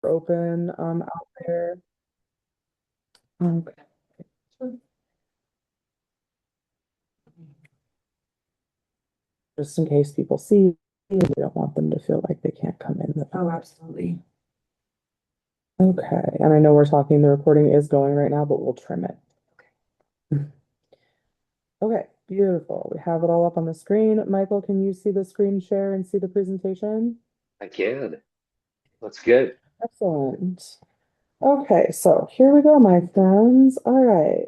open out there. Okay. Just in case people see, we don't want them to feel like they can't come in. Oh, absolutely. Okay, and I know we're talking, the recording is going right now, but we'll trim it. Okay, beautiful. We have it all up on the screen. Michael, can you see the screen share and see the presentation? I can. That's good. Excellent. Okay, so here we go, my friends. All right.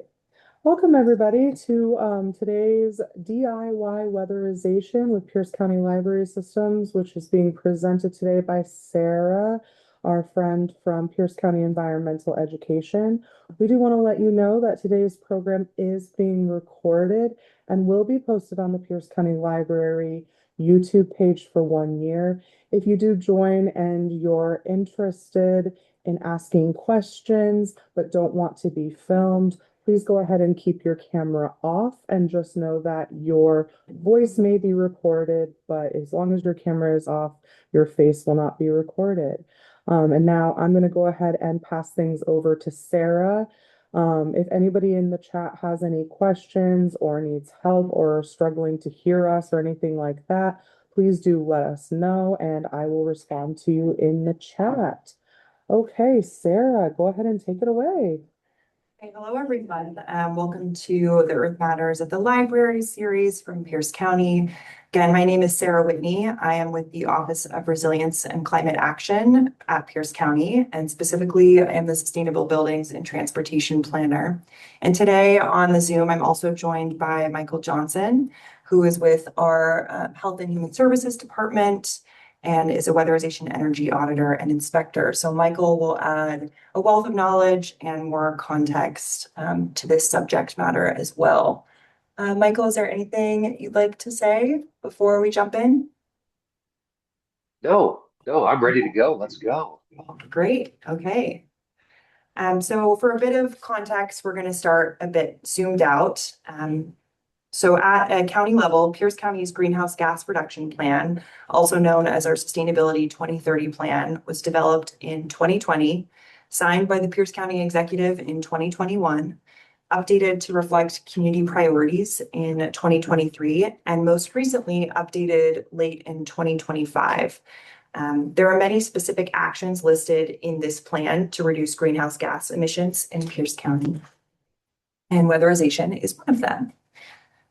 Welcome, everybody, to today's DIY weatherization with Pierce County Library Systems, which is being presented today by Sarah, our friend from Pierce County Environmental Education. We do want to let you know that today's program is being recorded and will be posted on the Pierce County Library YouTube page for 1 year. If you do join and you're interested in asking questions but don't want to be filmed, please go ahead and keep your camera off and just know that your voice may be recorded, but as long as your camera is off, your face will not be recorded. And now I'm going to go ahead and pass things over to Sarah. If anybody in the chat has any questions or needs help or struggling to hear us or anything like that, please do let us know and I will respond to you in the chat. Okay, Sarah, go ahead and take it away. Hey, hello, everyone. Welcome to the Earth Matters at the Library series from Pierce County. Again, my name is Sarah Whitney. I am with the Office of Resilience and Climate Action at Pierce County, and specifically, I am the Sustainable Buildings and Transportation Planner. And today on the Zoom, I'm also joined by Michael Johnson, who is with our Health and Human Services Department and is a weatherization energy auditor and inspector. So Michael will add a wealth of knowledge and more context to this subject matter as well. Michael, is there anything you'd like to say before we jump in? No, I'm ready to go. Let's go. Great. Okay. So for a bit of context, we're going to start a bit zoomed out. So at a county level, Pierce County's greenhouse gas reduction plan, also known as our Sustainability 2030 plan, was developed in 2020, signed by the Pierce County Executive in 2021, updated to reflect community priorities in 2023, and most recently updated late in 2025. There are many specific actions listed in this plan to reduce greenhouse gas emissions in Pierce County, and weatherization is one of them.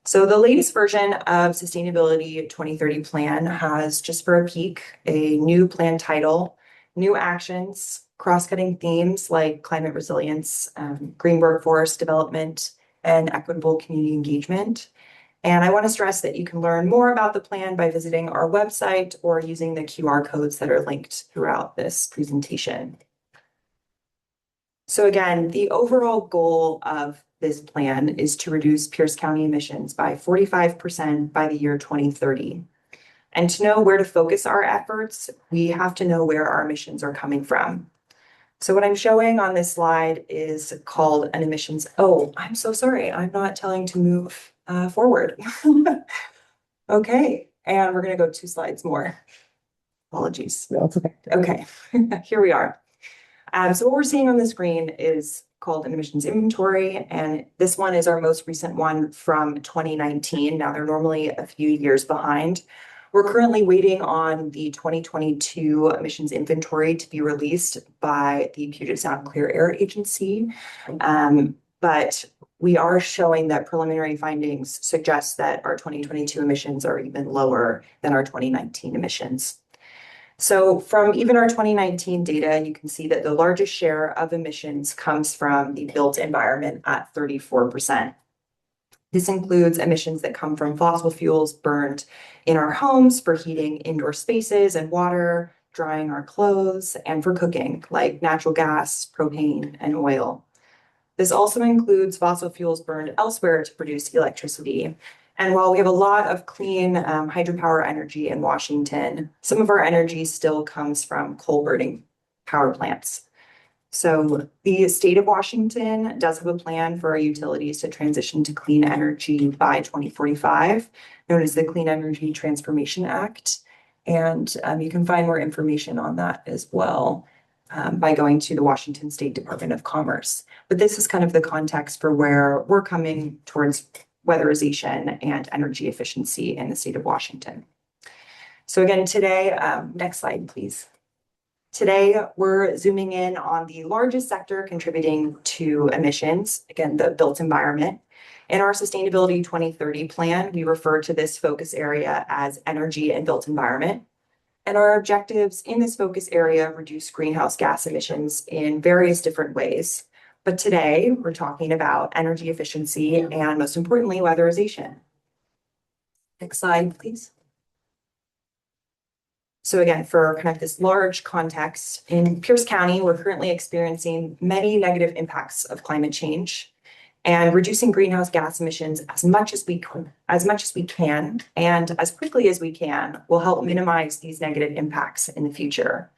So the latest version of Sustainability 2030 plan has, just for a peek, a new plan title, new actions, cross-cutting themes like climate resilience, green workforce development, and equitable community engagement. And I want to stress that you can learn more about the plan by visiting our website or using the QR codes that are linked throughout this presentation. So again, the overall goal of this plan is to reduce Pierce County emissions by 45% by the year 2030. And to know where to focus our efforts, we have to know where our emissions are coming from. So what I'm showing on this slide is called an emissions. Oh, I'm so sorry. I'm not telling to move forward. Okay, and we're going to go 2 slides more. Apologies. No, it's okay. Okay, here we are. So what we're seeing on the screen is called an emissions inventory, and this one is our most recent one from 2019. Now they're normally a few years behind. We're currently waiting on the 2022 emissions inventory to be released by the Puget Sound Clear Air Agency. But we are showing that preliminary findings suggest that our 2022 emissions are even lower than our 2019 emissions. So from even our 2019 data, you can see that the largest share of emissions comes from the built environment at 34%. This includes emissions that come from fossil fuels burned in our homes for heating indoor spaces and water, drying our clothes, and for cooking, like natural gas, propane, and oil. This also includes fossil fuels burned elsewhere to produce electricity. And while we have a lot of clean hydropower energy in Washington, some of our energy still comes from coal burning power plants. So the state of Washington does have a plan for our utilities to transition to clean energy by 2045, known as the Clean Energy Transformation Act. And you can find more information on that as well. by going to the Washington State Department of Commerce. But this is kind of the context for where we're coming towards weatherization and energy efficiency in the state of Washington. So again, today, next slide, please. Today, we're zooming in on the largest sector contributing to emissions, again, the built environment. In our Sustainability 2030 plan, we refer to this focus area as energy and built environment. And our objectives in this focus area reduce greenhouse gas emissions in various different ways. But today, we're talking about energy efficiency and, most importantly, weatherization. Next slide, please. So again, for kind of this large context, in Pierce County, we're currently experiencing many negative impacts of climate change, and reducing greenhouse gas emissions as much as we can and as quickly as we can will help minimize these negative impacts in the future.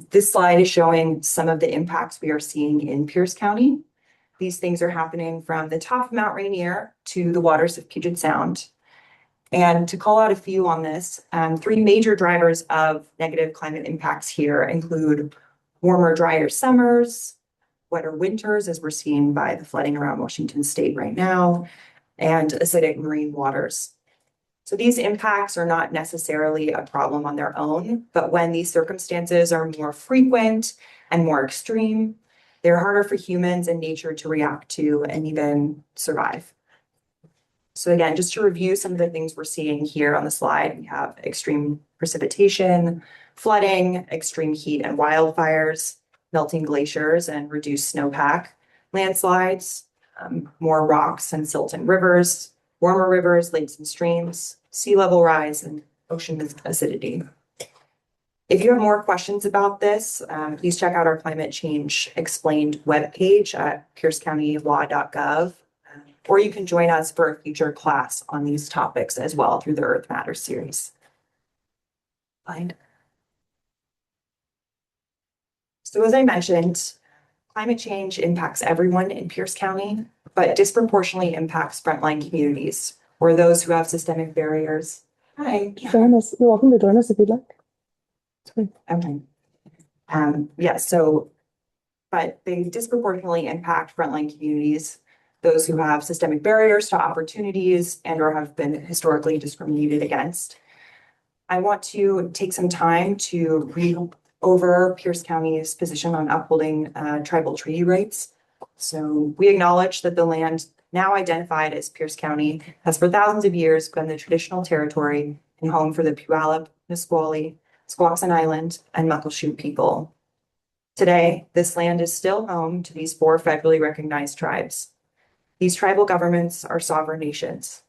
This slide is showing some of the impacts we are seeing in Pierce County. These things are happening from the top of Mount Rainier to the waters of Puget Sound. And to call out a few on this, three major drivers of negative climate impacts here include warmer, drier summers, wetter winters, as we're seeing by the flooding around Washington State right now, and acidic marine waters. So these impacts are not necessarily a problem on their own, but when these circumstances are more frequent and more extreme, they're harder for humans and nature to react to and even survive. So again, just to review some of the things we're seeing here on the slide, we have extreme precipitation, flooding, extreme heat and wildfires, melting glaciers and reduced snowpack, landslides, more rocks and silt in rivers, warmer rivers, lakes and streams, sea level rise, and ocean acidity. If you have more questions about this, please check out our Climate Change Explained webpage at piercecountylaw.gov. Or you can join us for a future class on these topics as well through the Earth Matters series. Fine. So as I mentioned, climate change impacts everyone in Pierce County, but disproportionately impacts frontline communities or those who have systemic barriers. Hi. Join us. You're welcome to join us if you'd like. Okay. But they disproportionately impact frontline communities, those who have systemic barriers to opportunities and or have been historically discriminated against. I want to take some time to read over Pierce County's position on upholding tribal treaty rights. So we acknowledge that the land now identified as Pierce County has for thousands of years been the traditional territory and home for the Puyallup, Nisqually, Squaxin Island, and Muckleshoot people. Today, this land is still home to these four federally recognized tribes. These tribal governments are sovereign nations.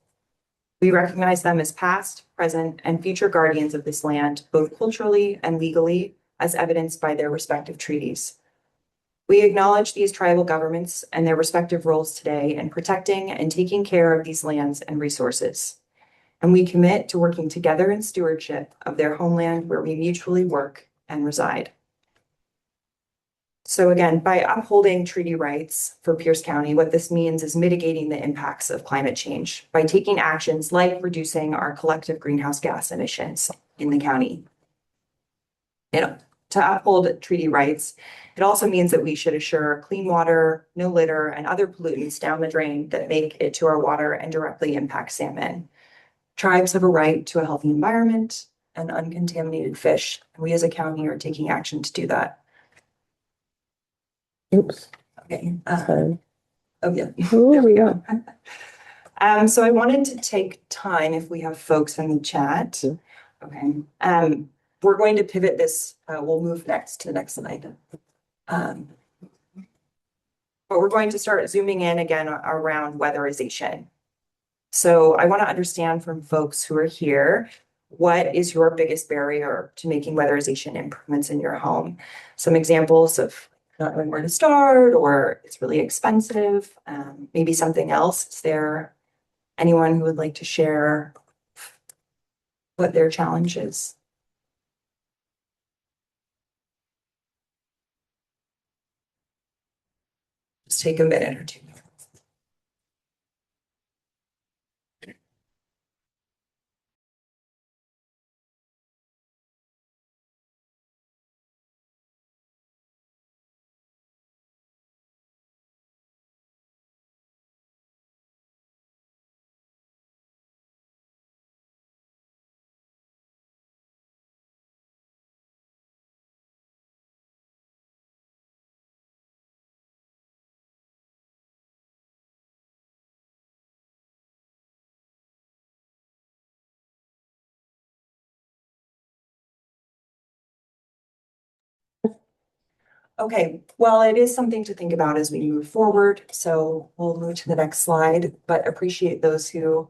We recognize them as past, present, and future guardians of this land, both culturally and legally, as evidenced by their respective treaties. We acknowledge these tribal governments and their respective roles today in protecting and taking care of these lands and resources. And we commit to working together in stewardship of their homeland where we mutually work and reside. So again, by upholding treaty rights for Pierce County, what this means is mitigating the impacts of climate change by taking actions like reducing our collective greenhouse gas emissions in the county. To uphold treaty rights, it also means that we should assure clean water, no litter, and other pollutants down the drain that make it to our water and directly impact salmon. Tribes have a right to a healthy environment and uncontaminated fish. And we as a county are taking action to do that. Oops. Okay. Sorry. Oh yeah. Oh, There we yeah. go. So I wanted to take time if we have folks in the chat. Yeah. Okay. We're going to pivot this. We'll move next to the next slide. But we're going to start zooming in again around weatherization. So I want to understand from folks who are here, what is your biggest barrier to making weatherization improvements in your home? Some examples of not knowing where to start, or it's really expensive, maybe something else. Is there anyone who would like to share what their challenge is? Just take a minute or two. Okay, well, it is something to think about as we move forward. So we'll move to the next slide, but appreciate those who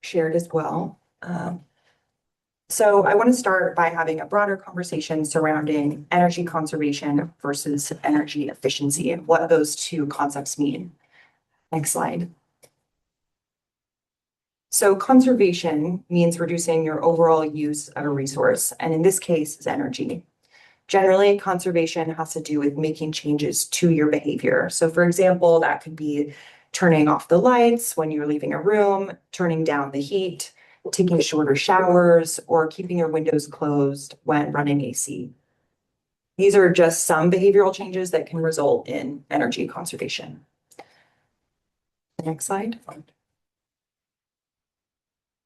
shared as well. So I want to start by having a broader conversation surrounding energy conservation versus energy efficiency and what those two concepts mean. Next slide. So conservation means reducing your overall use of a resource, and in this case is energy. Generally, conservation has to do with making changes to your behavior. So for example, that could be turning off the lights when you're leaving a room, turning down the heat, taking shorter showers, or keeping your windows closed when running AC. These are just some behavioral changes that can result in energy conservation. Next slide.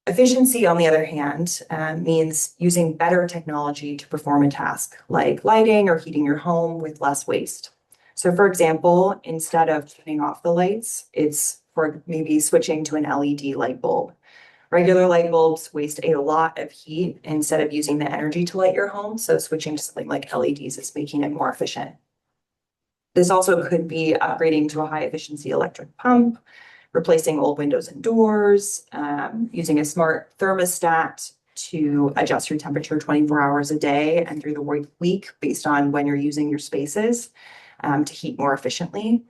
Efficiency, on the other hand, means using better technology to perform a task like lighting or heating your home with less waste. So for example, instead of turning off the lights, it's for maybe switching to an LED light bulb. Regular light bulbs waste a lot of heat instead of using the energy to light your home. So switching to something like LEDs is making it more efficient. This also could be upgrading to a high efficiency electric pump, replacing old windows and doors, using a smart thermostat to adjust your temperature 24 hours a day and through the week based on when you're using your spaces to heat more efficiently.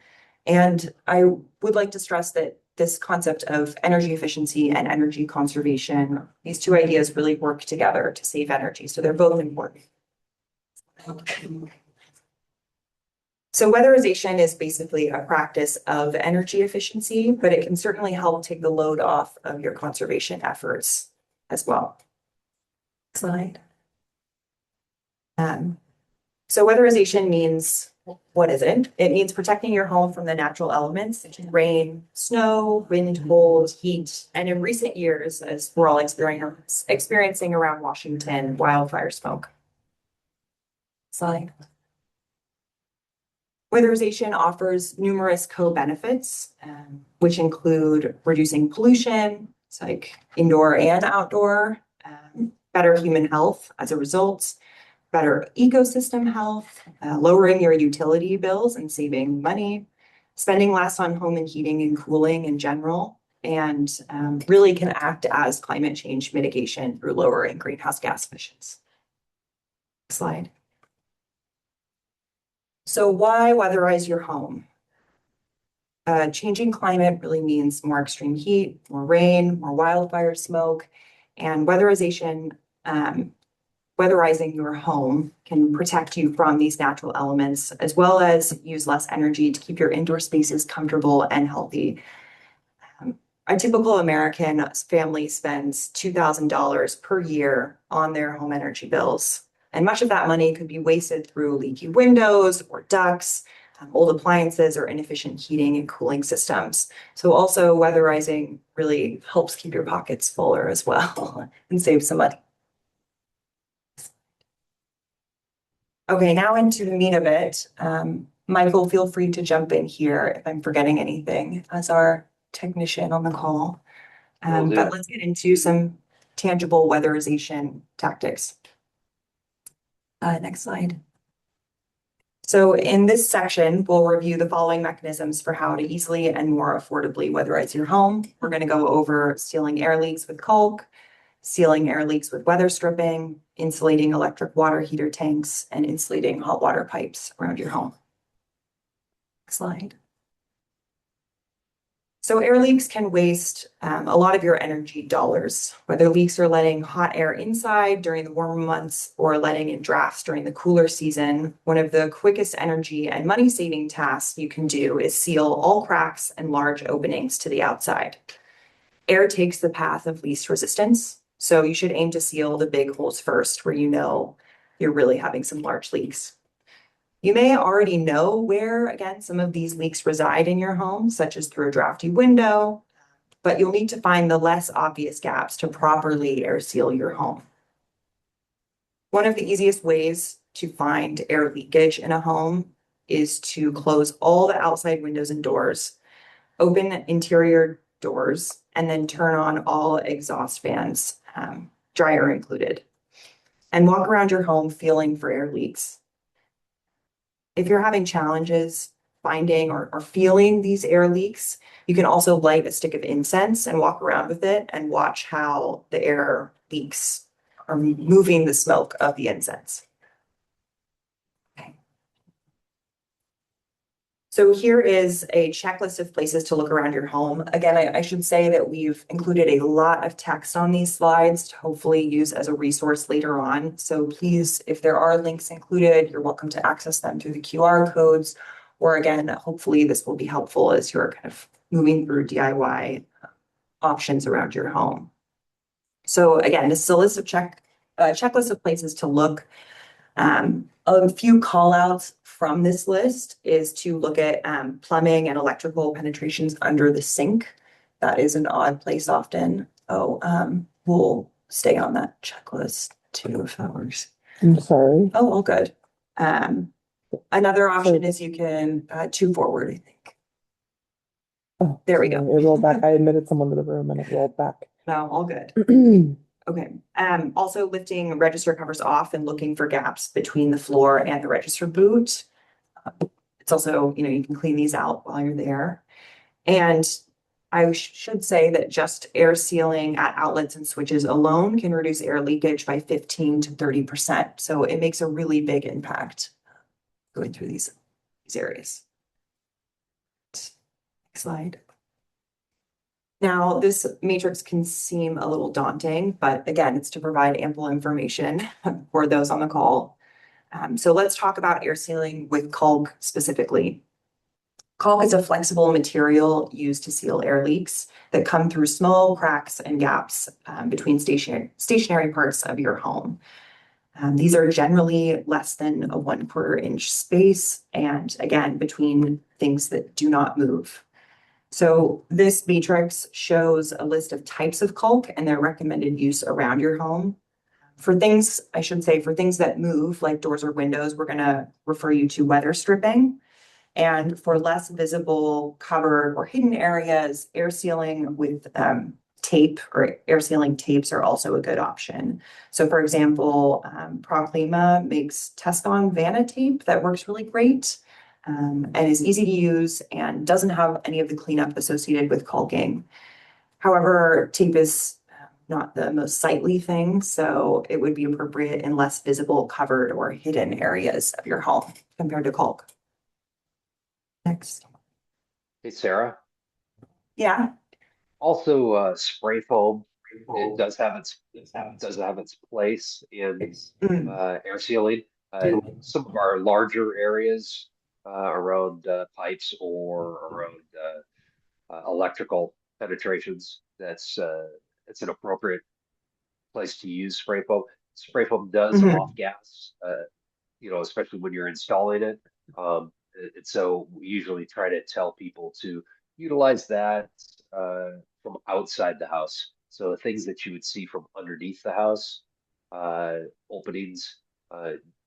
And I would like to stress that this concept of energy efficiency and energy conservation, these two ideas really work together to save energy. So they're both important. So weatherization is basically a practice of energy efficiency, but it can certainly help take the load off of your conservation efforts as well. Slide. So weatherization means, what is it? It means protecting your home from the natural elements such as rain, snow, wind, cold, heat, and in recent years, as we're all experiencing around Washington, wildfire smoke. Slide. Weatherization offers numerous co-benefits, which include reducing pollution, it's like indoor and outdoor, better human health as a result, better ecosystem health, lowering your utility bills and saving money, spending less on home and heating and cooling in general, and really can act as climate change mitigation through lowering greenhouse gas emissions. Slide. So why weatherize your home? Changing climate really means more extreme heat, more rain, more wildfire smoke, and weatherization, weatherizing your home can protect you from these natural elements, as well as use less energy to keep your indoor spaces comfortable and healthy. A typical American family spends $2,000 per year on their home energy bills. And much of that money could be wasted through leaky windows or ducts, old appliances, or inefficient heating and cooling systems. So also weatherizing really helps keep your pockets fuller as well and save some money. Okay, now into the meat of it. Michael, feel free to jump in here if I'm forgetting anything as our technician on the call. But let's get into some tangible weatherization tactics. Next slide. So in this section, we'll review the following mechanisms for how to easily and more affordably weatherize your home. We're going to go over sealing air leaks with caulk, sealing air leaks with weather stripping, insulating electric water heater tanks, and insulating hot water pipes around your home. Next slide. So air leaks can waste a lot of your energy dollars, whether leaks are letting hot air inside during the warmer months or letting in drafts during the cooler season. One of the quickest energy and money saving tasks you can do is seal all cracks and large openings to the outside. Air takes the path of least resistance, so you should aim to seal the big holes first where you know you're really having some large leaks. You may already know where, again, some of these leaks reside in your home, such as through a drafty window, but you'll need to find the less obvious gaps to properly air seal your home. One of the easiest ways to find air leakage in a home is to close all the outside windows and doors, open interior doors, and then turn on all exhaust fans, dryer included, and walk around your home feeling for air leaks. if you're having challenges finding or feeling these air leaks, you can also light a stick of incense and walk around with it and watch how the air leaks are moving the smoke of the incense. Okay. So here is a checklist of places to look around your home. Again, I should say that we've included a lot of text on these slides to hopefully use as a resource later on. So please, if there are links included, you're welcome to access them through the QR codes. Or again, hopefully this will be helpful as you're kind of moving through DIY options around your home. So again, this is a list of checklist of places to look. A few call outs from this list is to look at plumbing and electrical penetrations under the sink. That is an odd place often. We'll stay on that checklist too if that works. I'm sorry. Oh, all good. Another option is you can two forward, I think. Oh, There we sorry. go. It rolled back. I admitted someone to the room and it rolled back. No, all good. Okay. Also lifting register covers off and looking for gaps between the floor and the register boot. It's also, you can clean these out while you're there. And I should say that just air sealing at outlets and switches alone can reduce air leakage by 15 to 30%. So it makes a really big impact going through these areas. Next slide. Now, this matrix can seem a little daunting, but again, it's to provide ample information for those on the call. So let's talk about air sealing with caulk specifically. Caulk is a flexible material used to seal air leaks that come through small cracks and gaps between stationary parts of your home. These are generally less than a 1/4 inch space, and again, between things that do not move. So this matrix shows a list of types of caulk and their recommended use around your home. For things, I should say, for things that move, like doors or windows, we're going to refer you to weather stripping. And for less visible, covered, or hidden areas, air sealing with tape or air sealing tapes are also a good option. So for example, Proclima makes Tescon Vanna tape that works really great. And is easy to use and doesn't have any of the cleanup associated with caulking. However, tape is not the most sightly thing, so it would be appropriate in less visible, covered, or hidden areas of your home compared to caulk. Next. Hey, Sarah. Yeah. Also, spray foam. It does have its place in air sealing. Some of our larger areas around pipes or around electrical penetrations, it's an appropriate place to use spray foam. Spray foam does off gas, especially when you're installing it. And so we usually try to tell people to utilize that from outside the house. So the things that you would see from underneath the house, openings,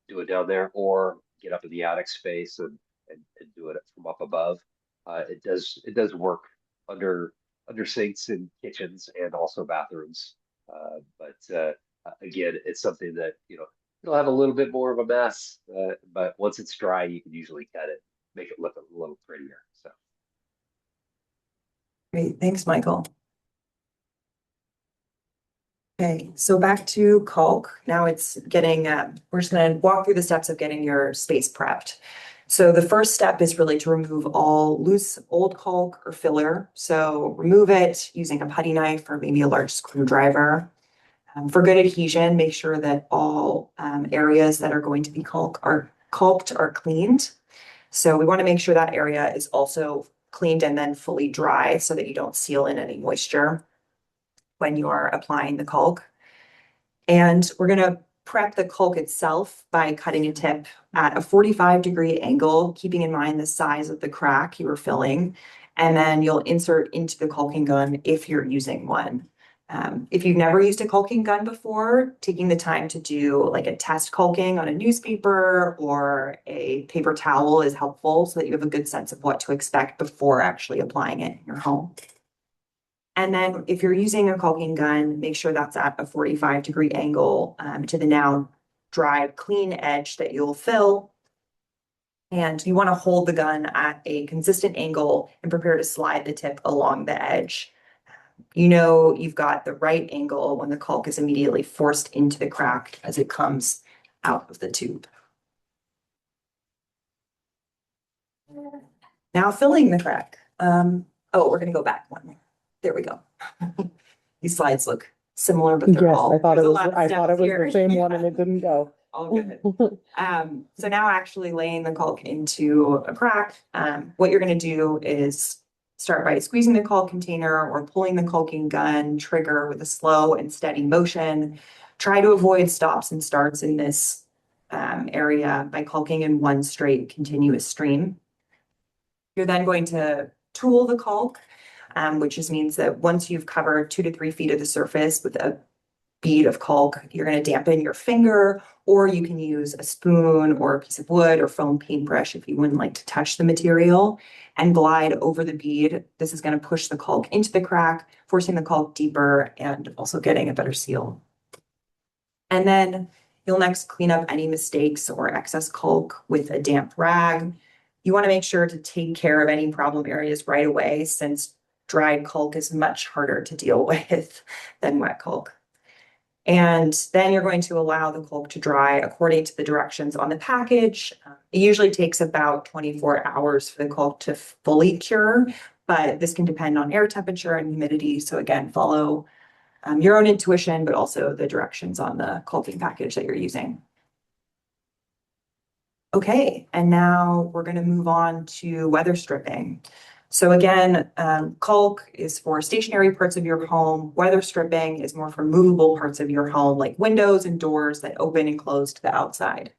do it down there, or get up in the attic space and do it from up above. It does work under sinks in kitchens and also bathrooms. But again, it's something that it'll have a little bit more of a mess, but once it's dry, you can usually cut it, make it look a little prettier. So Great, thanks, Michael. Okay, so back to caulk. Now it's getting, we're just going to walk through the steps of getting your space prepped. So the first step is really to remove all loose old caulk or filler. So remove it using a putty knife or maybe a large screwdriver. For good adhesion, make sure that all areas that are going to be caulked are cleaned. So we want to make sure that area is also cleaned and then fully dry so that you don't seal in any moisture when you are applying the caulk. And we're going to prep the caulk itself by cutting a tip at a 45-degree angle, keeping in mind the size of the crack you are filling. And then you'll insert into the caulking gun if you're using one. If you've never used a caulking gun before, taking the time to do like a test caulking on a newspaper or a paper towel is helpful so that you have a good sense of what to expect before actually applying it in your home. And then if you're using a caulking gun, make sure that's at a 45-degree angle to the now dry, clean edge that you'll fill. And you want to hold the gun at a consistent angle and prepare to slide the tip along the edge. You know you've got the right angle when the caulk is immediately forced into the crack as it comes out of the tube. Now filling the crack. Oh, we're going to go back one more. There we go. These slides look similar, but they're Yes, all, I thought there's it a was, lot of I thought steps it was here. the same one Yeah, and it didn't go. all good. So now actually laying the caulk into a crack, what you're going to do is start by squeezing the caulk container or pulling the caulking gun trigger with a slow and steady motion. Try to avoid stops and starts in this area by caulking in one straight continuous stream. You're then going to tool the caulk, which just means that once you've covered 2 to 3 feet of the surface with a bead of caulk, you're going to dampen your finger, or you can use a spoon or a piece of wood or foam paintbrush if you wouldn't like to touch the material, and glide over the bead. This is going to push the caulk into the crack, forcing the caulk deeper and also getting a better seal. And then you'll next clean up any mistakes or excess caulk with a damp rag. You want to make sure to take care of any problem areas right away, since dried caulk is much harder to deal with than wet caulk. And then you're going to allow the caulk to dry according to the directions on the package. It usually takes about 24 hours for the caulk to fully cure, but this can depend on air temperature and humidity. So again, follow your own intuition, but also the directions on the caulking package that you're using. Okay, and now we're going to move on to weather stripping. So again, caulk is for stationary parts of your home. Weather stripping is more for movable parts of your home, like windows and doors that open and close to the outside.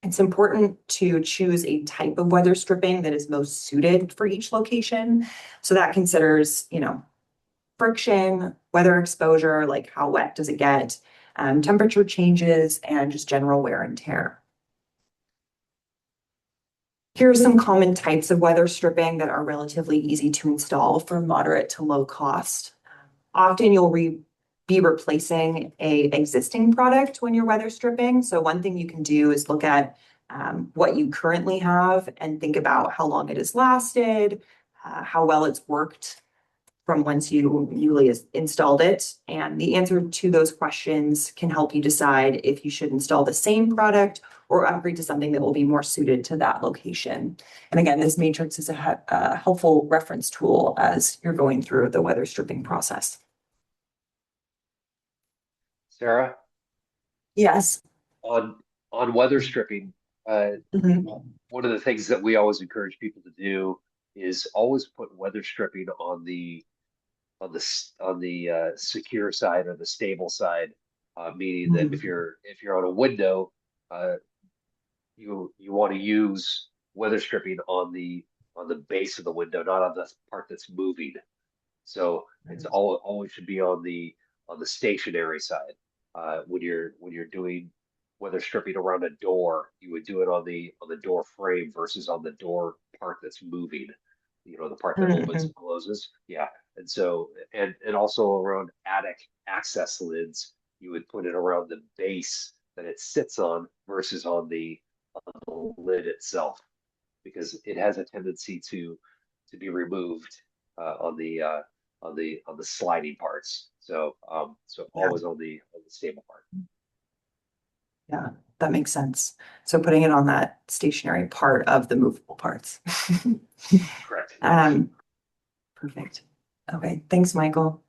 It's important to choose a type of weather stripping that is most suited for each location. So that considers, friction, weather exposure, like how wet does it get, temperature changes, and just general wear and tear. Here are some common types of weather stripping that are relatively easy to install for moderate to low cost. Often you'll be replacing a existing product when you're weather stripping. So one thing you can do is look at what you currently have and think about how long it has lasted, how well it's worked from once you newly installed it. And the answer to those questions can help you decide if you should install the same product or upgrade to something that will be more suited to that location. And again, this matrix is a helpful reference tool as you're going through the weather stripping process. Sarah, Yes. on on weather stripping, Mhm. one of the things that we always encourage people to do is always put weather stripping on the secure side or the stable side, meaning that Mhm. if you're on a window, uh, you want to use weather stripping on the base of the window, not on the part that's moving. So it's always should be on the stationary side. When you're doing weather stripping around a door, you would do it on the door frame versus on the door part that's moving. The part that opens Mhm. and closes. Yeah. And so and also around attic access lids, you would put it around the base that it sits on versus on the lid itself because it has a tendency to be removed on the sliding parts. So Yeah, always on the stable part. yeah, that makes sense. So putting it on that stationary part of the movable parts. Correct. Yes. Um, Perfect. Okay, thanks, Michael.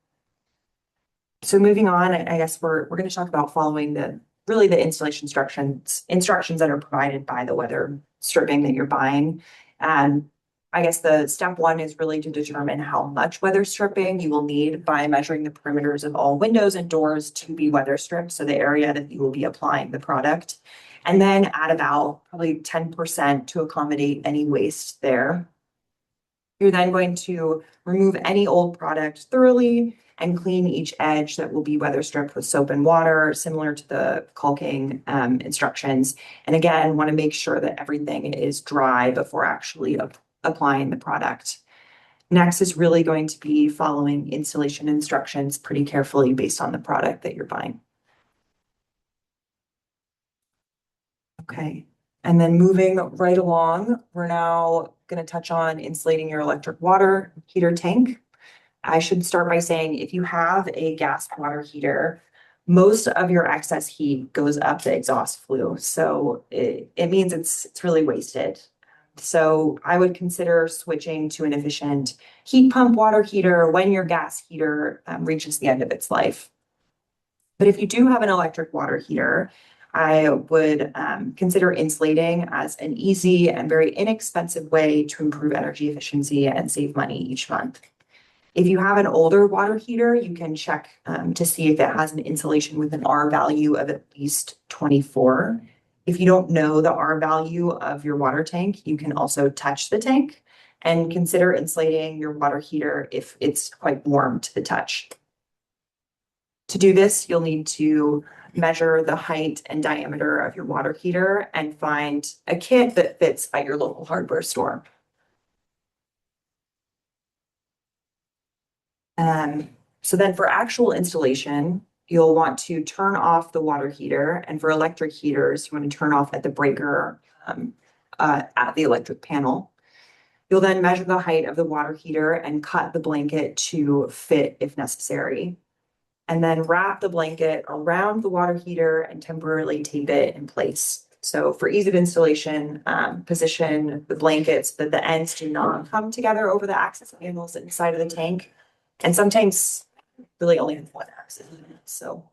So moving on, I guess we're going to talk about following the installation instructions that are provided by the weather stripping that you're buying. And I guess the step one is really to determine how much weather stripping you will need by measuring the perimeters of all windows and doors to be weather stripped, so the area that you will be applying the product. And then add about probably 10% to accommodate any waste there. You're then going to remove any old product thoroughly and clean each edge that will be weather stripped with soap and water, similar to the caulking instructions. And again, want to make sure that everything is dry before actually applying the product. Next is really going to be following installation instructions pretty carefully based on the product that you're buying. Okay. And then moving right along, we're now going to touch on insulating your electric water heater tank. I should start by saying if you have a gas water heater, most of your excess heat goes up the exhaust flue. So it means it's really wasted. So I would consider switching to an efficient heat pump water heater when your gas heater reaches the end of its life. But if you do have an electric water heater, I would consider insulating as an easy and very inexpensive way to improve energy efficiency and save money each month. If you have an older water heater, you can check to see if it has an insulation with an R value of at least 24. If you don't know the R value of your water tank, you can also touch the tank and consider insulating your water heater if it's quite warm to the touch. To do this, you'll need to measure the height and diameter of your water heater and find a kit that fits at your local hardware store. So then for actual installation, you'll want to turn off the water heater. And for electric heaters, you want to turn off at the breaker at the electric panel. You'll then measure the height of the water heater and cut the blanket to fit if necessary. And then wrap the blanket around the water heater and temporarily tape it in place. So for ease of installation, position the blankets so that the ends do not come together over the access panels inside of the tank. And some tanks really only have one axis, so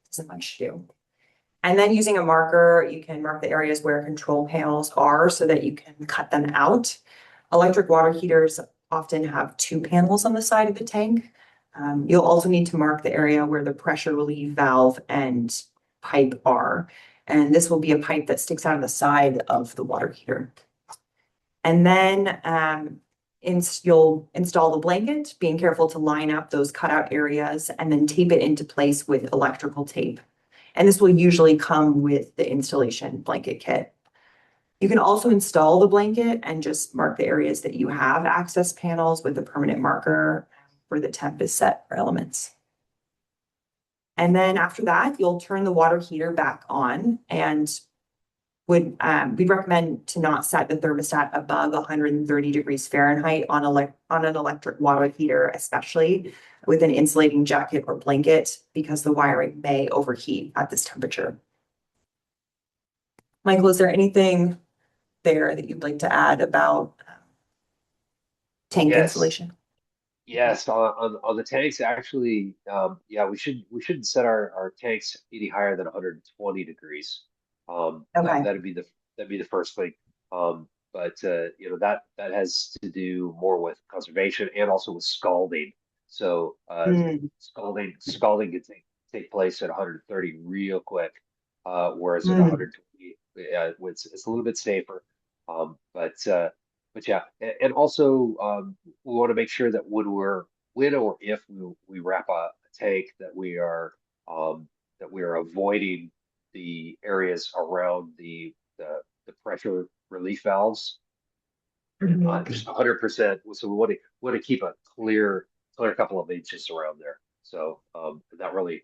it's isn't much to do. And then using a marker, you can mark the areas where control panels are so that you can cut them out. Electric water heaters often have two panels on the side of the tank. You'll also need to mark the area where the pressure relief valve and pipe are. And this will be a pipe that sticks out of the side of the water heater. And then you'll install the blanket, being careful to line up those cutout areas and then tape it into place with electrical tape. And this will usually come with the installation blanket kit. You can also install the blanket and just mark the areas that you have access panels with a permanent marker where the temp is set for elements. And then after that, you'll turn the water heater back on and we'd recommend to not set the thermostat above 130 degrees Fahrenheit on an electric water heater, especially with an insulating jacket or blanket, because the wiring may overheat at this temperature. Michael, is there anything there that you'd like to add about tank Yes. insulation? Yes, on the tanks, actually, yeah, we shouldn't set our tanks any higher than 120 degrees. Okay. That'd be the first thing. But you know that has to do more with conservation and also with scalding. So scalding can take place at 130 real quick, whereas at Mm. 120, it's a little bit safer. But but yeah, and also we want to make sure that when or if we wrap a tank that we are avoiding the areas around the pressure relief valves, Mhm. just 100%. So we want to keep a clear couple of inches around there. So that really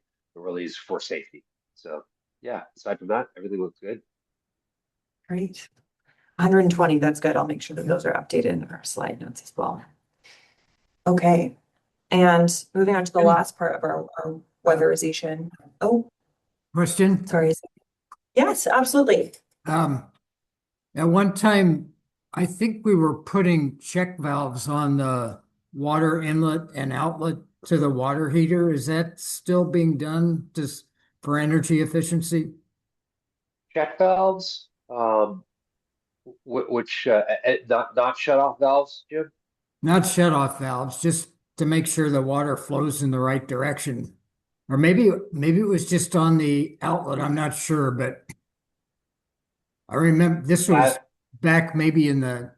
is for safety. So yeah, aside from that, everything looks good. Great. 120, that's good. I'll make sure that those are updated in our slide notes as well. Okay. And moving on to the last part of our weatherization. Oh, Question. sorry. Yes, absolutely. At one time, I think we were putting check valves on the water inlet and outlet to the water heater. Is that still being done just for energy efficiency? Check valves, which not shut off valves, Jim. Not shut off valves, just to make sure the water flows in the right direction. Or maybe it was just on the outlet. I'm not sure, but I remember this was Yeah, back maybe in the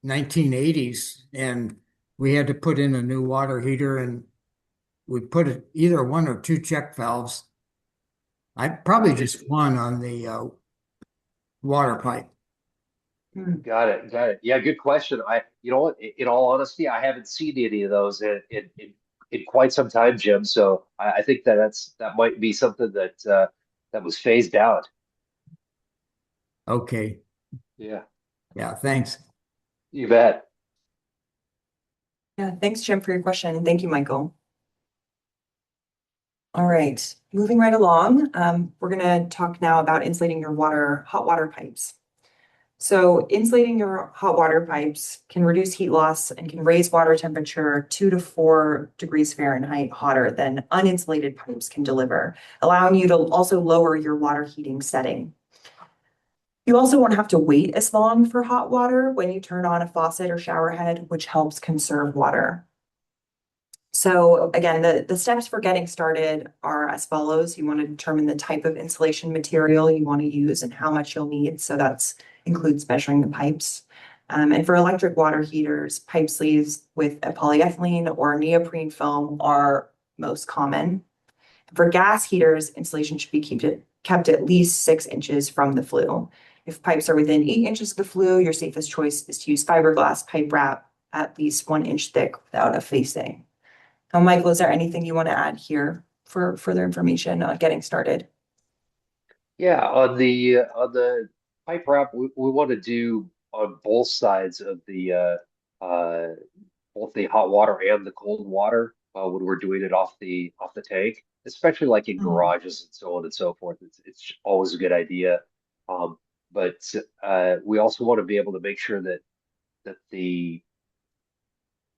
1980s, and we had to put in a new water heater, and we put either one or two check valves. I probably just one on the water pipe. got it. Yeah, good question. You know what? In all honesty, I haven't seen any of those in quite some time, Jim. So I think that might be something that was phased out. Okay. Yeah, Yeah, thanks. you bet. Yeah, thanks, Jim, for your question. And thank you, Michael. All right, moving right along. We're going to talk now about insulating your hot water pipes. So insulating your hot water pipes can reduce heat loss and can raise water temperature 2 to 4 degrees Fahrenheit hotter than uninsulated pipes can deliver, allowing you to also lower your water heating setting. You also won't have to wait as long for hot water when you turn on a faucet or shower head, which helps conserve water. So again, the steps for getting started are as follows. You want to determine the type of insulation material you want to use and how much you'll need. So that includes measuring the pipes. And for electric water heaters, pipe sleeves with a polyethylene or neoprene foam are most common. For gas heaters, insulation should be kept at least 6 inches from the flue. If pipes are within 8 inches of the flue, your safest choice is to use fiberglass pipe wrap at least 1 inch thick without a facing. Now, Michael, is there anything you want to add here for further information on getting started? Yeah, on the pipe wrap, we want to do on both sides of the both the hot water and the cold water when we're doing it off the tank, especially like in Mhm. garages and so on and so forth. It's always a good idea. Um, but we also want to be able to make sure that the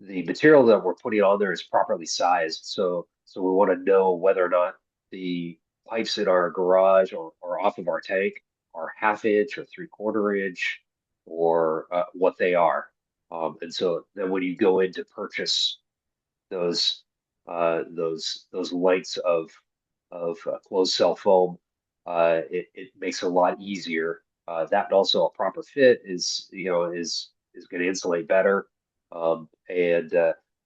material that we're putting on there is properly sized. So we want to know whether or not the pipes in our garage or off of our tank are half inch or 3/4 inch or what they are. And so then when you go in to purchase those those lengths of closed cell foam, it makes it a lot easier. That and also a proper fit is is going to insulate better. And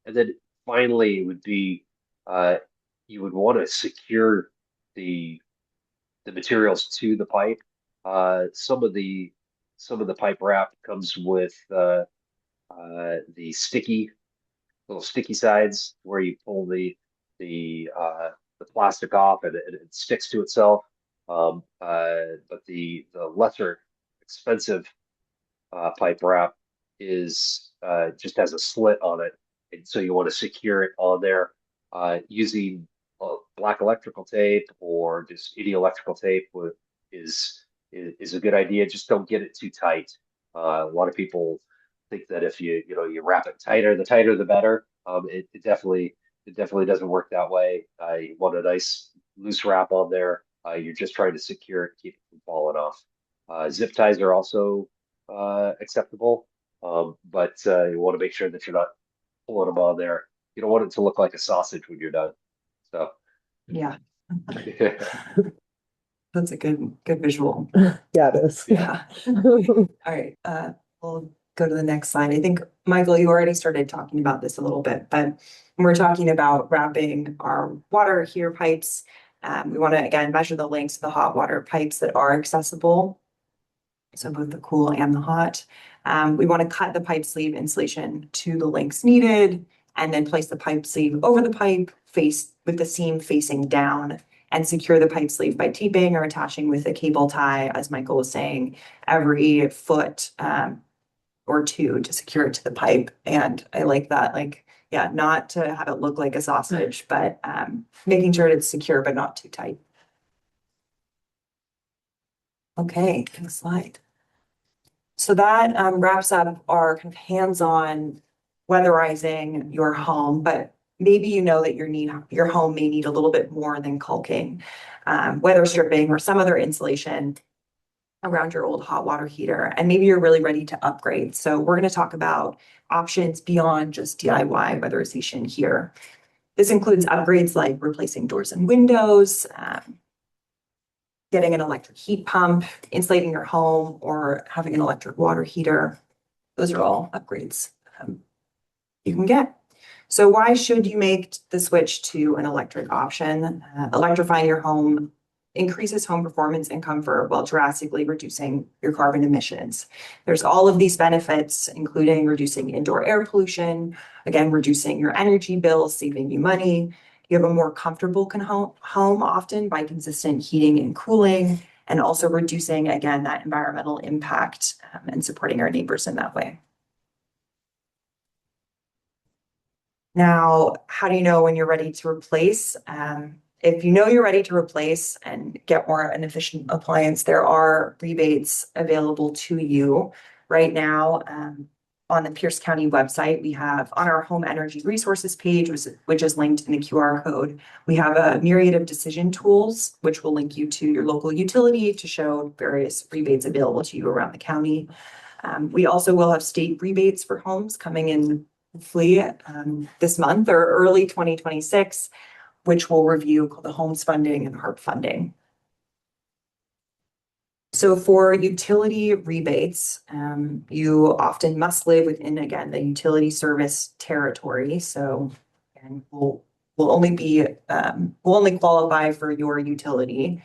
then finally, it would be uh, you would want to secure the the materials to the pipe. Some of the pipe wrap comes with the sticky little sticky sides where you pull the plastic off and it sticks to itself. But the lesser expensive pipe wrap is just has a slit on it, and so you want to secure it on there using black electrical tape or just any electrical tape is is a good idea. Just don't get it too tight. A lot of people think that if you wrap it tighter, the tighter the better. It definitely doesn't work that way. You want a nice loose wrap on there. You're just trying to secure it, keep it from falling off. Zip ties are also acceptable. But you want to make sure that you're not pulling them on there. You don't want it to look like a sausage when you're done. So, Yeah, that's a good visual. Yeah, it is. Yeah. All right, we'll go to the next slide. I think, Michael, you already started talking about this a little bit, but when we're talking about wrapping our water heater pipes, we want to, again, measure the lengths of the hot water pipes that are accessible. So both the cool and the hot. We want to cut the pipe sleeve insulation to the lengths needed and then place the pipe sleeve over the pipe face with the seam facing down and secure the pipe sleeve by taping or attaching with a cable tie, as Michael was saying, every foot or two to secure it to the pipe. And I like that, like, yeah, not to have it look like a sausage, but making sure it's secure but not too tight. Okay, next slide. So that wraps up our kind of hands-on weatherizing your home, but maybe you know that your home may need a little bit more than caulking, weather stripping, or some other insulation around your old hot water heater. And maybe you're really ready to upgrade. So we're going to talk about options beyond just DIY weatherization here. This includes upgrades like replacing doors and windows, getting an electric heat pump, insulating your home, or having an electric water heater. Those are all upgrades you can get. So why should you make the switch to an electric option? Electrifying your home increases home performance and comfort while drastically reducing your carbon emissions. There's all of these benefits, including reducing indoor air pollution, again, reducing your energy bills, saving you money. You have a more comfortable home often by consistent heating and cooling, and also reducing, again, that environmental impact and supporting our neighbors in that way. Now, how do you know when you're ready to replace? If you know you're ready to replace and get more an efficient appliance, there are rebates available to you right now. On the Pierce County website, we have on our home energy resources page, which is linked in the QR code, we have a myriad of decision tools, which will link you to your local utility to show various rebates available to you around the county. We also will have state rebates for homes coming in hopefully this month or early 2026, which we'll review called the Homes Funding and HARP funding. So for utility rebates, you often must live within, again, the utility service territory. So again, we'll only qualify for your utility.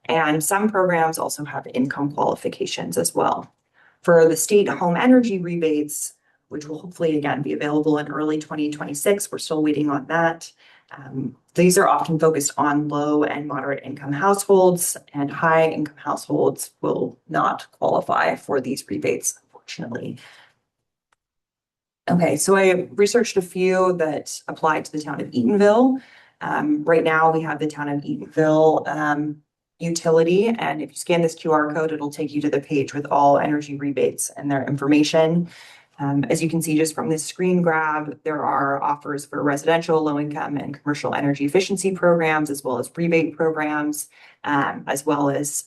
And some programs also have income qualifications as well. For the state home energy rebates, which will hopefully again be available in early 2026, we're still waiting on that. These are often focused on low and moderate income households, and high income households will not qualify for these rebates, unfortunately. Okay, so I researched a few that apply to the town of Eatonville. Right now we have the town of Eatonville utility, and if you scan this QR code, it'll take you to the page with all energy rebates and their information. As you can see just from this screen grab, there are offers for residential, low income, and commercial energy efficiency programs, as well as rebate programs, as well as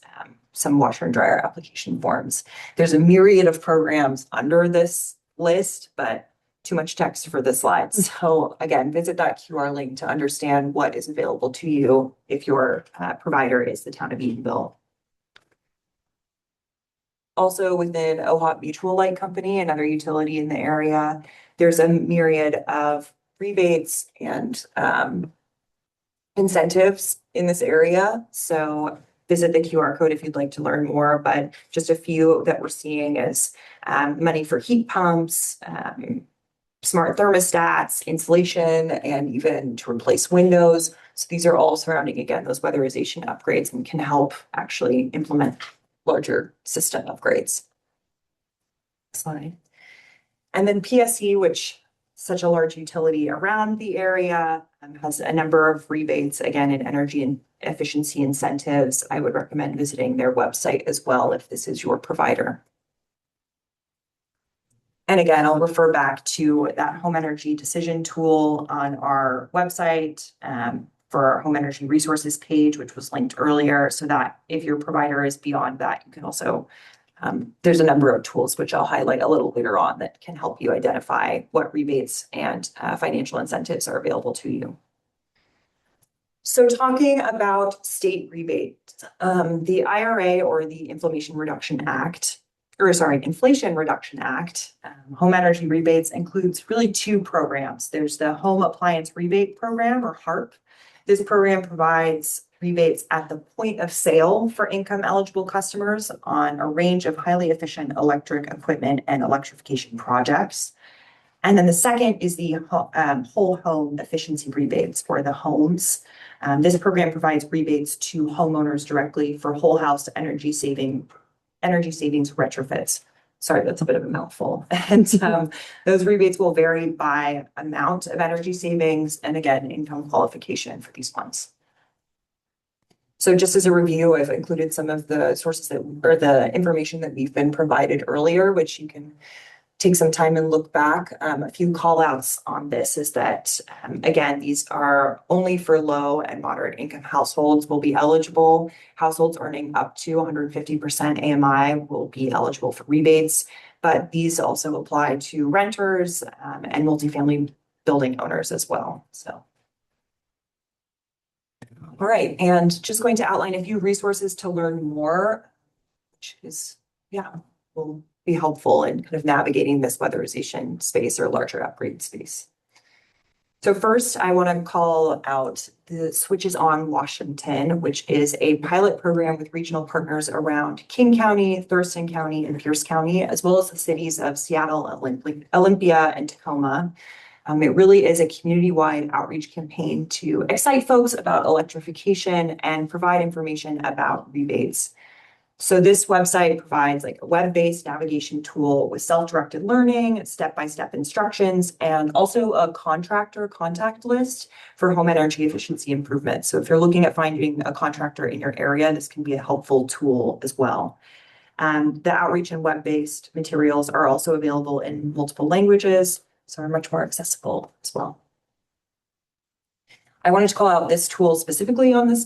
some washer and dryer application forms. There's a myriad of programs under this list, but too much text for the slides. So again, visit that QR link to understand what is available to you if your provider is the town of Eatonville. Also within OHOP Mutual Light Company, another utility in the area, there's a myriad of rebates and incentives in this area. So visit the QR code if you'd like to learn more, but just a few that we're seeing is money for heat pumps, smart thermostats, insulation, and even to replace windows. So these are all surrounding, again, those weatherization upgrades and can help actually implement larger system upgrades. Slide. And then PSE, which is such a large utility around the area, has a number of rebates, again, in energy and efficiency incentives. I would recommend visiting their website as well if this is your provider. And again, I'll refer back to that home energy decision tool on our website for our home energy resources page, which was linked earlier, so that if your provider is beyond that, you can also, there's a number of tools which I'll highlight a little later on that can help you identify what rebates and financial incentives are available to you. So talking about state rebates, the IRA or the Inflation Reduction Act, home energy rebates includes really two programs. There's the Home Appliance Rebate Program, or HARP. This program provides rebates at the point of sale for income eligible customers on a range of highly efficient electric equipment and electrification projects. And then the second is the whole home efficiency rebates for the homes. This program provides rebates to homeowners directly for whole house energy savings retrofits. Sorry, that's a bit of a mouthful. And those rebates will vary by amount of energy savings and, again, income qualification for these ones. So just as a review, I've included some of the sources or the information that we've been provided earlier, which you can take some time and look back. A few call outs on this is that, again, these are only for low and moderate income households will be eligible. Households earning up to 150% AMI will be eligible for rebates, but these also apply to renters and multifamily building owners as well. So, all right, and just going to outline a few resources to learn more, which is, will be helpful in kind of navigating this weatherization space or larger upgrade space. So first, I want to call out the Switches On Washington, which is a pilot program with regional partners around King County, Thurston County, and Pierce County, as well as the cities of Seattle, Olympia, and Tacoma. It really is a community-wide outreach campaign to excite folks about electrification and provide information about rebates. So this website provides like a web-based navigation tool with self-directed learning, step-by-step instructions, and also a contractor contact list for home energy efficiency improvements. So if you're looking at finding a contractor in your area, this can be a helpful tool as well. The outreach and web-based materials are also available in multiple languages, so are much more accessible as well. I wanted to call out this tool specifically on the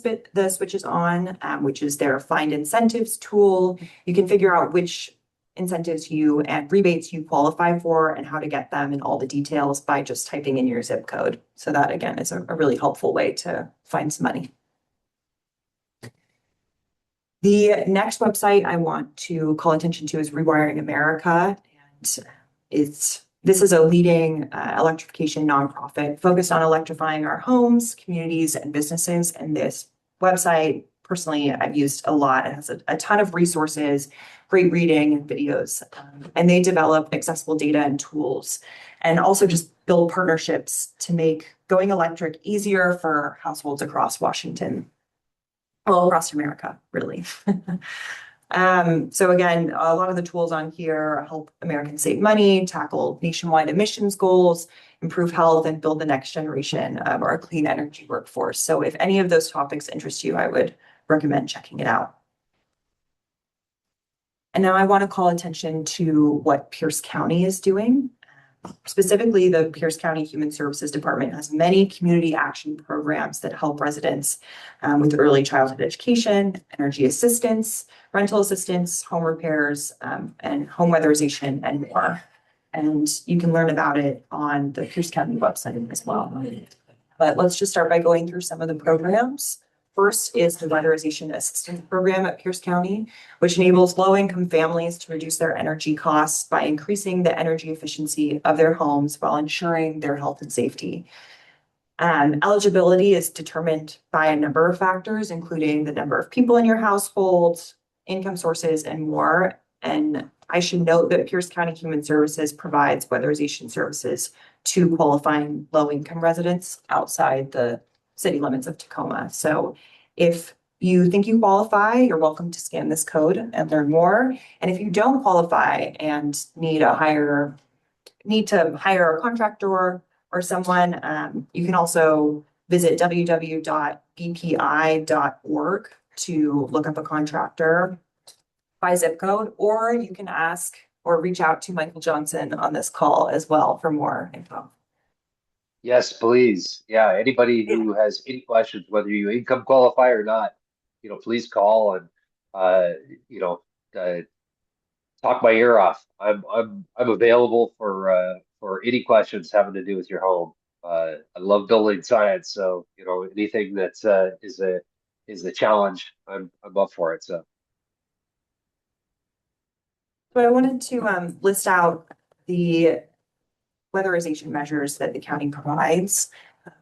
switches on, which is their find incentives tool. You can figure out which incentives you and rebates you qualify for and how to get them and all the details by just typing in your zip code. So that again is a really helpful way to find some money. The next website I want to call attention to is Rewiring America. And this is a leading electrification nonprofit focused on electrifying our homes, communities, and businesses. And this website, personally, I've used a lot. It has a ton of resources, great reading and videos. And they develop accessible data and tools, and also just build partnerships to make going electric easier for households across Washington. Well, across America, really. So again, a lot of the tools on here help Americans save money, tackle nationwide emissions goals, improve health, and build the next generation of our clean energy workforce. So if any of those topics interest you, I would recommend checking it out. And now I want to call attention to what Pierce County is doing. Specifically, the Pierce County Human Services Department has many community action programs that help residents with early childhood education, energy assistance, rental assistance, home repairs, and home weatherization, and more. And you can learn about it on the Pierce County website as well. But let's just start by going through some of the programs. First is the Weatherization Assistance Program at Pierce County, which enables low-income families to reduce their energy costs by increasing the energy efficiency of their homes while ensuring their health and safety. Eligibility is determined by a number of factors, including the number of people in your household, income sources, and more. And I should note that Pierce County Human Services provides weatherization services to qualifying low-income residents outside the city limits of Tacoma. So if you think you qualify, you're welcome to scan this code and learn more. And if you don't qualify and need to hire a contractor or someone, you can also visit www.bpi.org to look up a contractor by zip code, or you can ask or reach out to Michael Johnson on this call as well for more info. Yes, please. Yeah, anybody who has any questions, whether you income qualify or not, please call and uh, you know, uh, talk my ear off. I'm available for any questions having to do with your home. I love building science, so anything that is a challenge, I'm up for it. So I wanted to list out the weatherization measures that the county provides.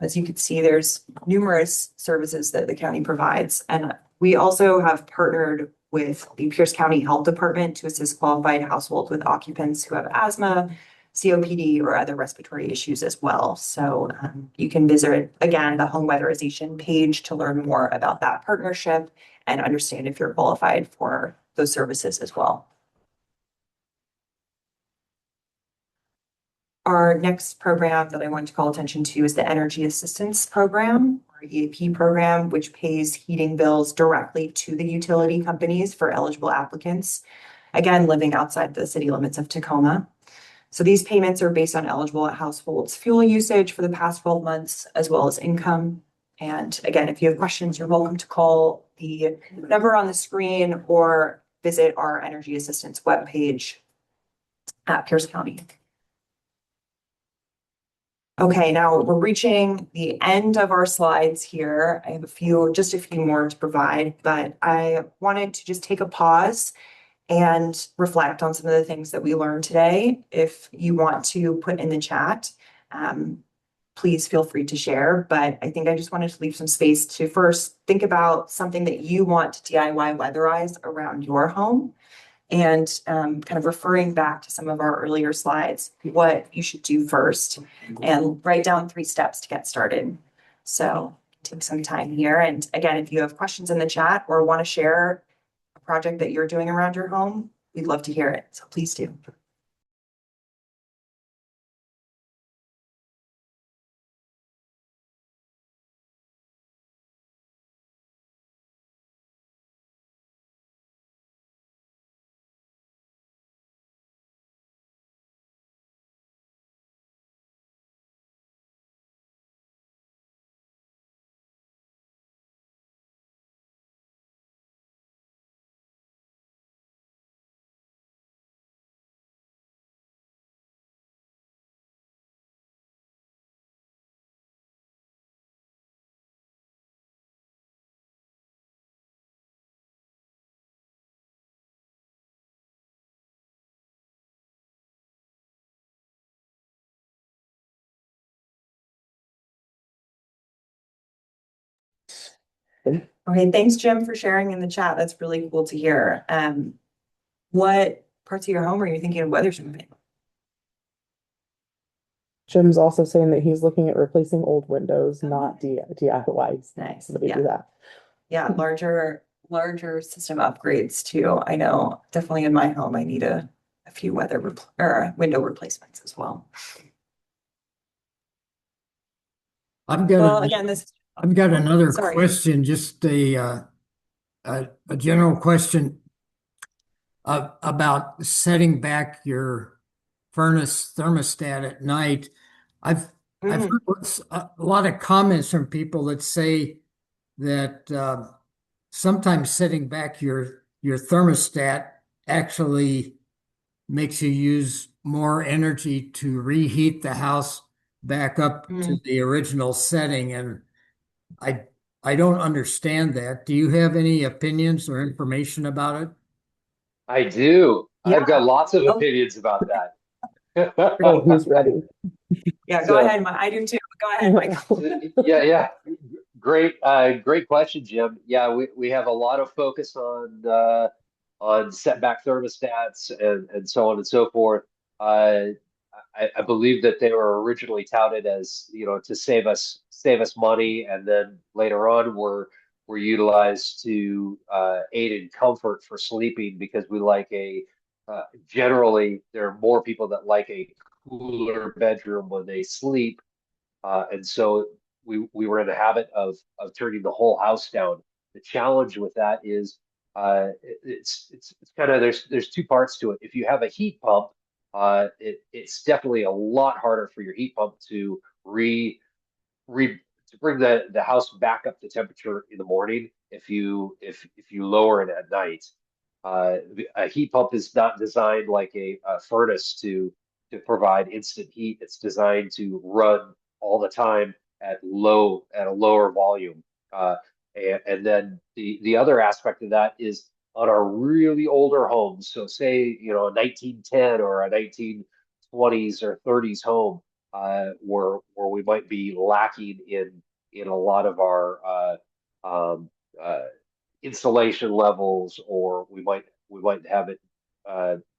As you can see, there's numerous services that the county provides. And we also have partnered with the Pierce County Health Department to assist qualified households with occupants who have asthma, COPD, or other respiratory issues as well. So you can visit, again, the home weatherization page to learn more about that partnership and understand if you're qualified for those services as well. Our next program that I want to call attention to is the Energy Assistance Program, or EAP program, which pays heating bills directly to the utility companies for eligible applicants, again, living outside the city limits of Tacoma. So these payments are based on eligible households' fuel usage for the past 12 months, as well as income. And again, if you have questions, you're welcome to call the number on the screen or visit our energy assistance webpage at Pierce County. Okay, now we're reaching the end of our slides here. I have just a few more to provide, but I wanted to just take a pause and reflect on some of the things that we learned today. If you want to put in the chat, please feel free to share. But I think I just wanted to leave some space to first think about something that you want to DIY weatherize around your home. And kind of referring back to some of our earlier slides, what you should do first, and write down 3 steps to get started. So take some time here. And again, if you have questions in the chat or want to share a project that you're doing around your home, we'd love to hear it. So please do. Okay, thanks, Jim, for sharing in the chat. That's really cool to hear. What parts of your home are you thinking of weathersmithing? Jim's also saying that he's looking at replacing old windows, not DIYs. Nice. So we Yeah. do that. Yeah, larger system upgrades too. I know definitely in my home, I need a few window replacements as well. I've got Well, again, I've got another sorry. question, just a general question about setting back your furnace thermostat at night. I've Mhm. heard a lot of comments from people that say that sometimes setting back your thermostat actually makes you use more energy to reheat the house back up to Mhm. the original setting, and I I don't understand that. Do you have any opinions or information about it? I do. Yeah. I've got lots of Oh, opinions about that. Oh, he's ready. yeah, go So, ahead. I do too. Go ahead, Michael. yeah, yeah. Great question, Jim. Yeah, we have a lot of focus on setback thermostats and so on and so forth. Uh, I believe that they were originally touted as, to save us money, and then later on were utilized to aid in comfort for sleeping because we like generally there are more people that like a cooler bedroom when they sleep, and so we were in the habit of turning the whole house down. The challenge with that is it's kind of there's two parts to it. If you have a heat pump, it's definitely a lot harder for your heat pump to re to bring the house back up to temperature in the morning if you lower it at night. A heat pump is not designed like a furnace to provide instant heat. It's designed to run all the time at a lower volume. And then the other aspect of that is on our really older homes. So say, a 1910 or a 1920s or 30s home, where we might be lacking in a lot of our um, uh, insulation levels, or we might have it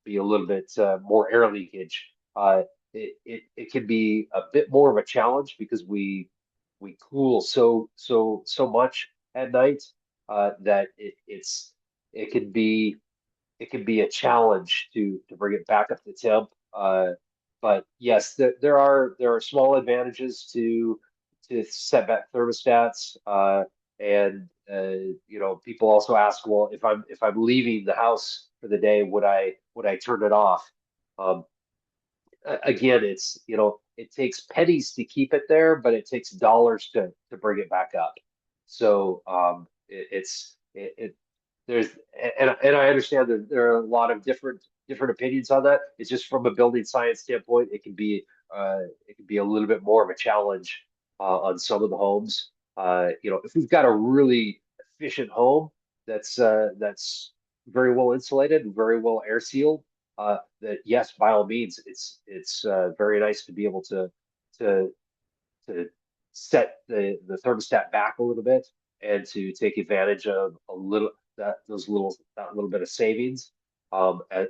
be a little bit more air leakage. It can be a bit more of a challenge because we cool so much at night, that it can be it can be a challenge to bring it back up to temp. But yes, there are small advantages to setback thermostats. And people also ask, well, if I'm leaving the house for the day, would I turn it off? Um, Again, it takes pennies to keep it there, but it takes dollars to bring it back up. So there's and I understand that there are a lot of different opinions on that. It's just from a building science standpoint, it can be a little bit more of a challenge on some of the homes. If we've got a really efficient home that's very well insulated and very well air sealed, that yes, by all means, it's very nice to be able to to set the thermostat back a little bit and to take advantage of a little that little bit of savings,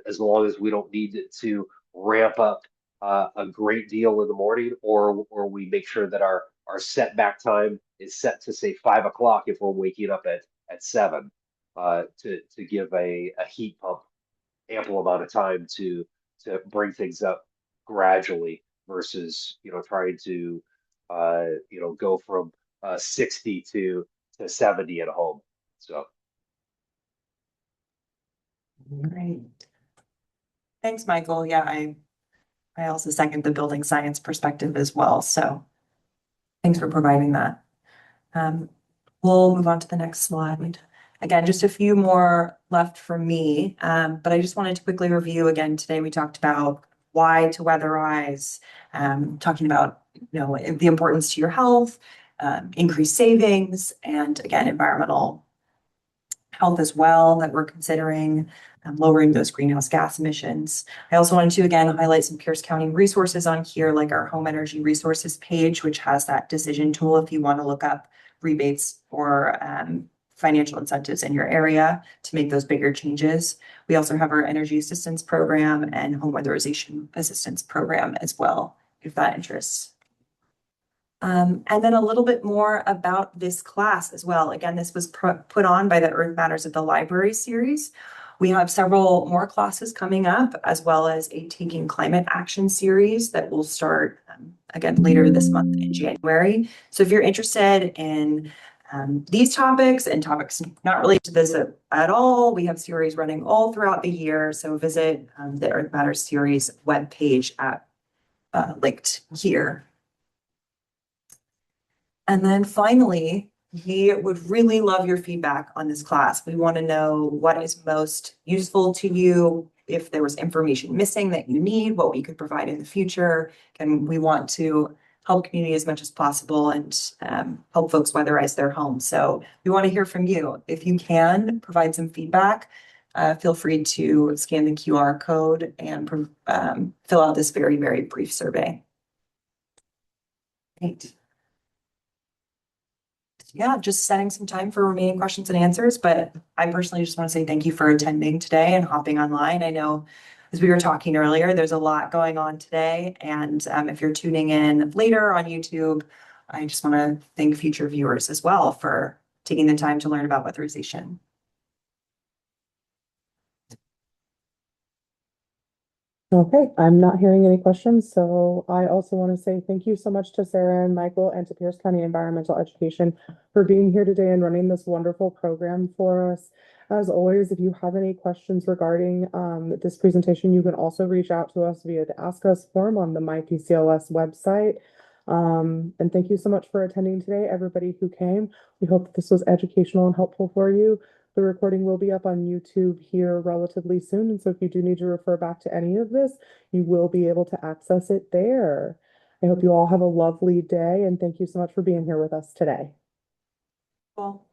as long as we don't need it to ramp up a great deal in the morning, or we make sure that our setback time is set to say 5 o'clock if we're waking up at 7. to give a heat pump ample amount of time to bring things up gradually versus trying to go from 60 to 70 at home. So Great. Thanks, Michael. Yeah, I also second the building science perspective as well. So thanks for providing that. Um, we'll move on to the next slide. Again, just a few more left for me, but I just wanted to quickly review again. Today we talked about why to weatherize, talking about the importance to your health, increased savings, and again environmental health as well that we're considering, lowering those greenhouse gas emissions. I also wanted to again highlight some Pierce County resources on here, like our home energy resources page, which has that decision tool if you want to look up rebates or financial incentives in your area to make those bigger changes. We also have our energy assistance program and home weatherization assistance program as well, if that interests. And then a little bit more about this class as well. Again, this was put on by the Earth Matters at the Library series. We have several more classes coming up, as well as a Taking Climate Action series that will start again later this month in January. So if you're interested in these topics and topics not related to this at all, we have series running all throughout the year. So visit the Earth Matters series webpage at linked here. And then finally, we would really love your feedback on this class. We want to know what is most useful to you, if there was information missing that you need, what we could provide in the future. And we want to help community as much as possible and help folks weatherize their homes. So we want to hear from you. If you can provide some feedback, feel free to scan the QR code and fill out this very, very brief survey. Great. Yeah, just setting some time for remaining questions and answers. But I personally just want to say thank you for attending today and hopping online. I know as we were talking earlier, there's a lot going on today. And if you're tuning in later on YouTube, I just want to thank future viewers as well for taking the time to learn about weatherization. Okay, I'm not hearing any questions, so I also want to say thank you so much to Sarah and Michael and to Pierce County Environmental Education for being here today and running this wonderful program for us. As always, if you have any questions regarding this presentation, you can also reach out to us via the Ask Us form on the MyPCLS website. And thank you so much for attending today, everybody who came. We hope that this was educational and helpful for you. The recording will be up on YouTube here relatively soon. And so if you do need to refer back to any of this, you will be able to access it there. I hope you all have a lovely day and thank you so much for being here with us today. Cool.